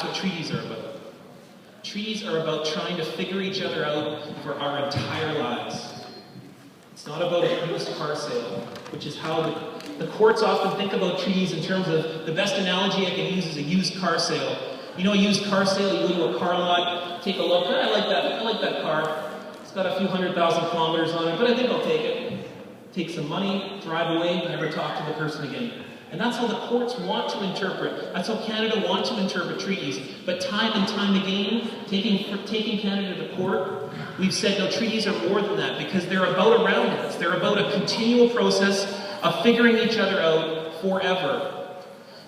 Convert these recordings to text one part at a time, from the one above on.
That's what treaties are about. Treaties are about trying to figure each other out for our entire lives. It's not about a used car sale, which is how the courts often think about treaties in terms of the best analogy I can use is a used car sale. You know, a used car sale, you go to a car lot, take a look, I like that car. It's got a few 100,000 kilometers on it, but I think I'll take it. Take some money, drive away, never talk to the person again. And that's how the courts want to interpret. That's how Canada wants to interpret treaties. But time and time again, taking Canada to court, we've said no, treaties are more than that because they're about around us. They're about a continual process of figuring each other out forever.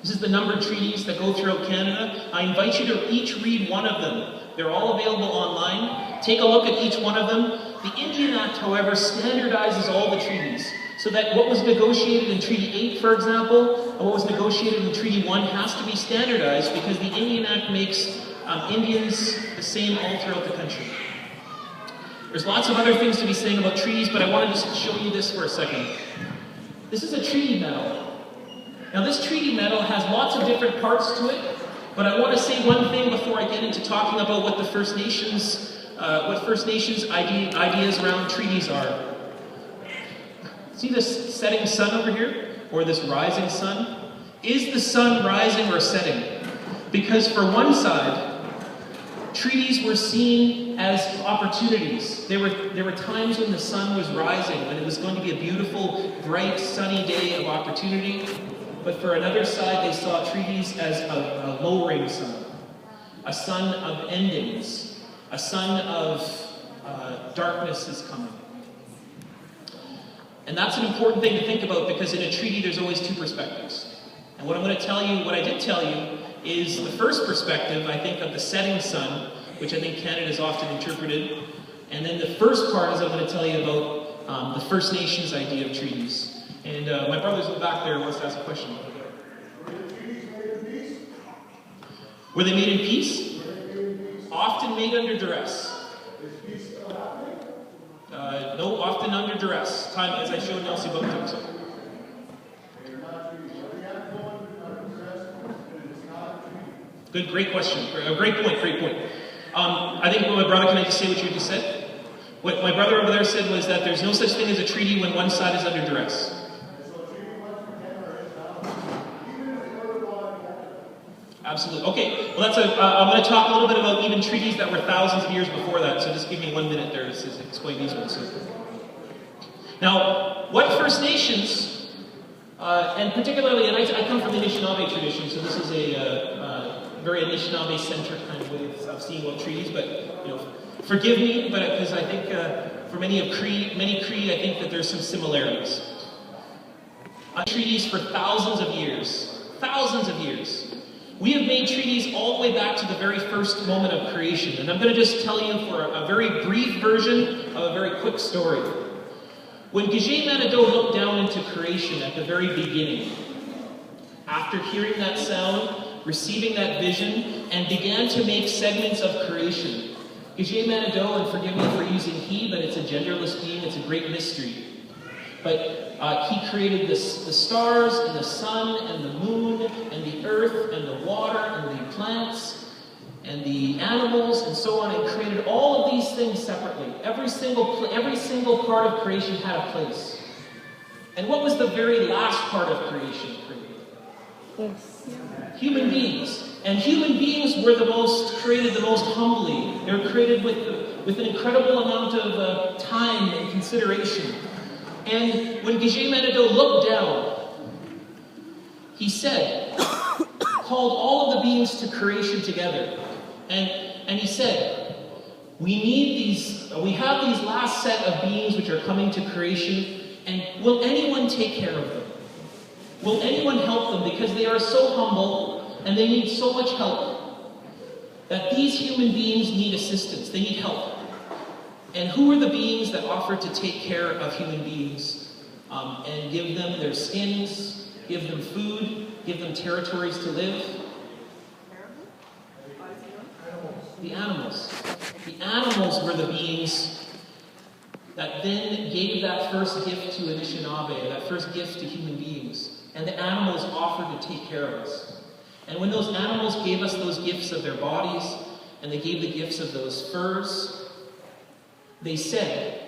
This is the numbered treaties that go throughout Canada. I invite you to each read one of them. They're all available online. Take a look at each one of them. The Indian Act, however, standardizes all the treaties. So that what was negotiated in Treaty 8, for example, and what was negotiated in Treaty 1 has to be standardized because the Indian Act makes Indians the same all throughout the country. There's lots of other things to be saying about treaties, but I wanted to show you this for a second. This is a treaty medal. Now this treaty medal has lots of different parts to it, but I want to say one thing before I get into talking about what the First Nations, ideas around treaties are. See this setting sun over here? Or this rising sun? Is the sun rising or setting? Because for one side, treaties were seen as opportunities. There were times when the sun was rising, when it was going to be a beautiful, bright, sunny day of opportunity. But for another side, they saw treaties as a lowering sun. A sun of endings. A sun of darkness is coming. And that's an important thing to think about because in a treaty there's always two perspectives. And what I'm going to tell you, what I did tell you, is the first perspective, I think, of the setting sun, which I think Canada is often interpreted. And then the first part is I'm going to tell you about the First Nations idea of treaties. And my brother's in the back there wants to ask a question. Were they made in peace? Often made under duress. No, often under duress. Time, as I showed Nelsie about time. So. Good, great question. Great point. I think what my brother, can I just say what you just said? What my brother over there said was that there's no such thing as a treaty when one side is under duress. Absolutely. Okay, well I'm going to talk a little bit about even treaties that were thousands of years before that, so just give me 1 minute there to explain these ones. So. Now, what First Nations, and particularly, and I come from the Anishinaabe tradition, so this is a very Anishinaabe-centric kind of way of seeing about treaties, but, you know, forgive me, but because I think for many Cree, I think that there's some similarities. Treaties for thousands of years. We have made treaties all the way back to the very first moment of creation. And I'm going to just tell you for a very brief version of a very quick story. When Gije Manado looked down into creation at the very beginning, after hearing that sound, receiving that vision, and began to make segments of creation, Gije Manado, and forgive me for using he, but it's a genderless being, it's a great mystery. But he created the stars, and the sun, and the moon, and the earth, and the water, and the plants, and the animals, and so on, and created all of these things separately. Every single part of creation had a place. And what was the very last part of creation created? Yes. Human beings. And human beings were created the most humbly. They were created with an incredible amount of time and consideration. And when Gije Manado looked down, he said, called all of the beings to creation together. And he said, we have these last set of beings which are coming to creation, and will anyone take care of them? Will anyone help them? Because they are so humble, and they need so much help, that these human beings need assistance, they need help. And who are the beings that offer to take care of human beings and give them their skins, give them food, give them territories to live? The animals. The animals were the beings that then gave that first gift to Anishinaabe, that first gift to human beings. And the animals offered to take care of us. And when those animals gave us those gifts of their bodies, and they gave the gifts of those furs, they said,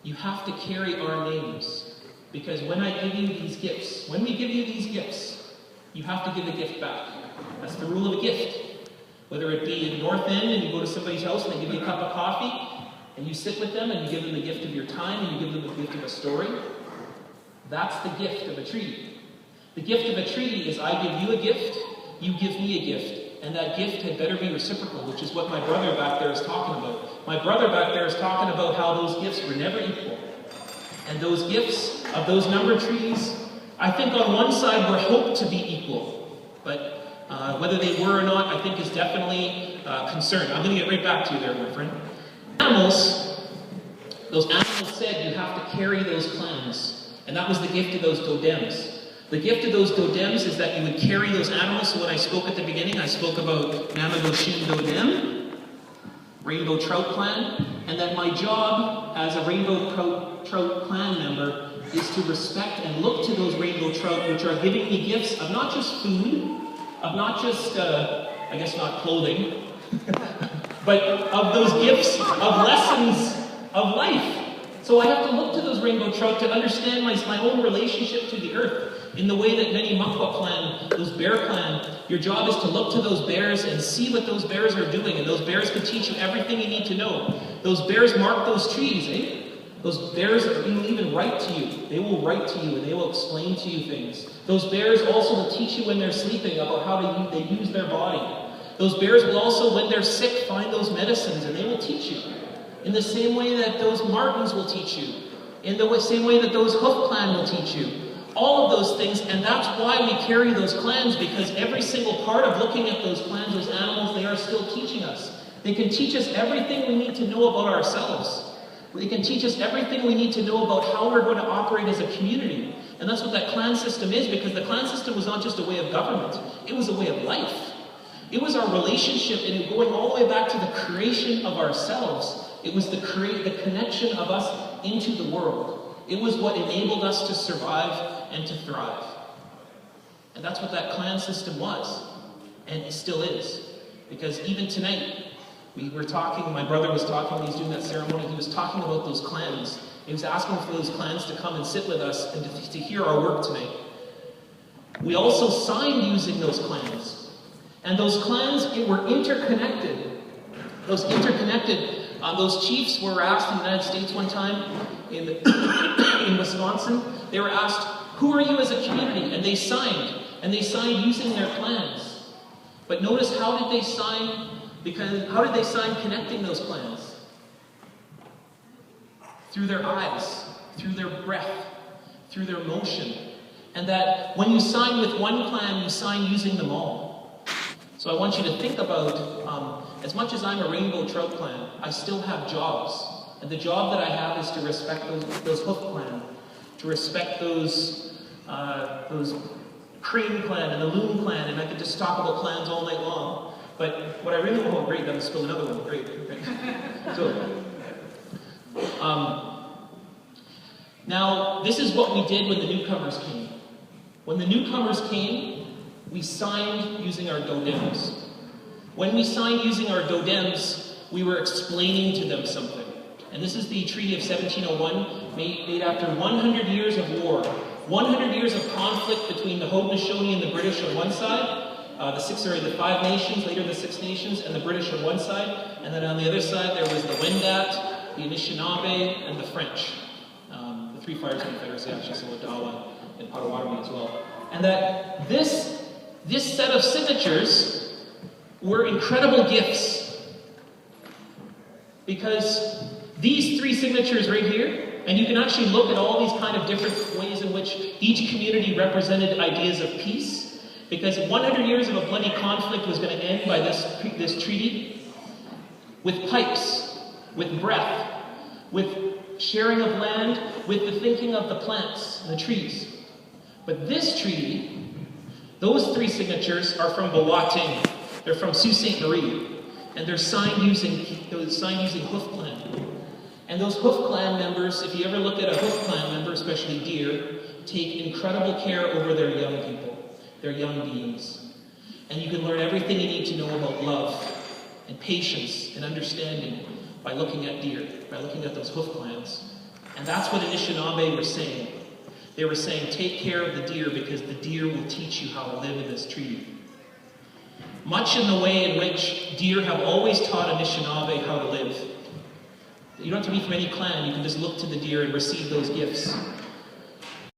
you have to carry our names. Because when I give you these gifts, when we give you these gifts, you have to give the gift back. That's the rule of a gift. Whether it be in North End and you go to somebody's house and they give you a cup of coffee, and you sit with them and you give them the gift of your time and you give them the gift of a story, that's the gift of a treaty. The gift of a treaty is I give you a gift, you give me a gift, and that gift had better be reciprocal, which is what my brother back there is talking about. My brother back there is talking about how those gifts were never equal. And those gifts of those number treaties, I think on one side were hoped to be equal, but whether they were or not, I think is definitely concerned. I'm going to get right back to you there, my friend. Those animals said you have to carry those clans, and that was the gift of those dodems. The gift of those dodems is that you would carry those animals. So when I spoke at the beginning, I spoke about Namagoshin Dodem, Rainbow Trout Clan, and that my job as a Rainbow Trout Clan member is to respect and look to those rainbow trout, which are giving me gifts of not just food, of not just, I guess not clothing, but of those gifts of lessons of life. So I have to look to those rainbow trout to understand my own relationship to the earth. In the way that many Mukwa clan, those bear clan, your job is to look to those bears and see what those bears are doing. And those bears can teach you everything you need to know. Those bears mark those trees, eh? Those bears will even write to you. They will write to you and they will explain to you things. Those bears also will teach you when they're sleeping about how they use their body. Those bears will also, when they're sick, find those medicines and they will teach you. In the same way that those martens will teach you. In the same way that those hoof clan will teach you. All of those things, and that's why we carry those clans, because every single part of looking at those clans, those animals, they are still teaching us. They can teach us everything we need to know about ourselves. They can teach us everything we need to know about how we're going to operate as a community. And that's what that clan system is, because the clan system was not just a way of government, it was a way of life. It was our relationship, and going all the way back to the creation of ourselves. It was the connection of us into the world. It was what enabled us to survive and to thrive. And that's what that clan system was, and it still is. Because even tonight, we were talking, my brother was talking when he was doing that ceremony, he was talking about those clans. He was asking for those clans to come and sit with us and to hear our work tonight. We also signed using those clans. And those clans were interconnected. Those chiefs were asked in the United States one time, in Wisconsin, they were asked, who are you as a community? And they signed using their clans. But notice, how did they sign connecting those clans? Through their eyes, through their breath, through their motion. And that when you sign with one clan, you sign using them all. So I want you to think about, as much as I'm a Rainbow Trout clan, I still have jobs. And the job that I have is to respect those hoof clan, to respect those Crane clan and the Loon clan, and I could just talk about clans all night long. But what I really want, oh great, I'm spill another one, great. So, now this is what we did when the newcomers came. When the newcomers came, we signed using our dodems. When we signed using our dodems, we were explaining to them something. And this is the Treaty of 1701, made after 100 years of war. 100 years of conflict between the Haudenosaunee and the British on one side, the 5 nations, later the 6 nations, and the British on one side. And then on the other side, there was the Wendat, the Anishinaabe, and the French. The Three Fires Confederacy, actually, so Odawa and Potawatomi as well. And that this set of signatures were incredible gifts. Because these 3 signatures right here, and you can actually look at all these kind of different ways in which each community represented ideas of peace, because 100 years of a bloody conflict was going to end by this treaty with pipes, with breath, with sharing of land, with the thinking of the plants and the trees. But this treaty, those 3 signatures are from Boating. They're from Sault Ste. Marie, and they're signed using hoof clan. And those hoof clan members, if you ever look at a hoof clan member, especially deer, take incredible care over their young people, their young beings. And you can learn everything you need to know about love and patience and understanding by looking at deer, by looking at those hoof glands. And that's what Anishinaabe were saying. They were saying, take care of the deer because the deer will teach you how to live in this treaty. Much in the way in which deer have always taught Anishinaabe how to live. You don't have to be from any clan, you can just look to the deer and receive those gifts.